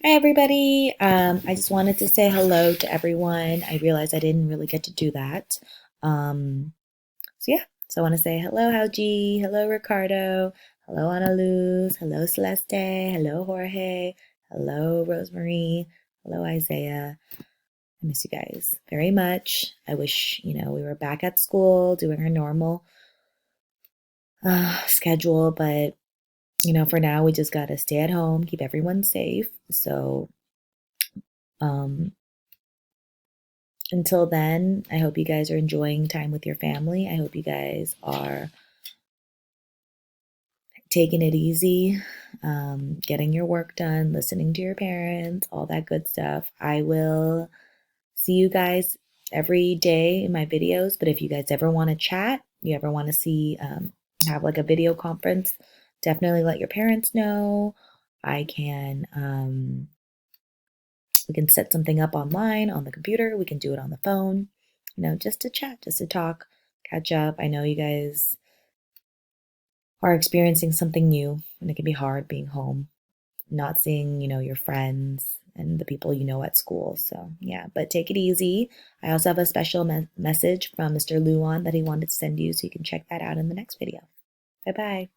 Hi, everybody. I just wanted to say hello to everyone. I realized I didn't really get to do that. Um, so I want to say hello, Hauji. Hello, Ricardo. Hello, Ana Luz. Hello, Celeste. Hello, Jorge. Hello, Rosemary. Hello, Isaiah. I miss you guys very much. I wish, we were back at school doing our normal schedule, but, for now, we just got to stay at home, keep everyone safe. So, um, until then, I hope you guys are enjoying time with your family. I hope you guys are taking it easy, getting your work done, listening to your parents, all that good stuff. I will see you guys every day in my videos, but if you guys ever want to chat, you ever want to see, have like a video conference, definitely let your parents know. I can, we can set something up online on the computer. We can do it on the phone, just to chat, just to talk, catch up. I know you guys are experiencing something new and it can be hard being home, not seeing, your friends and the people at school. So, yeah, but take it easy. I also have a special message from Mr. Luan that he wanted to send you, so you can check that out in the next video. Bye bye.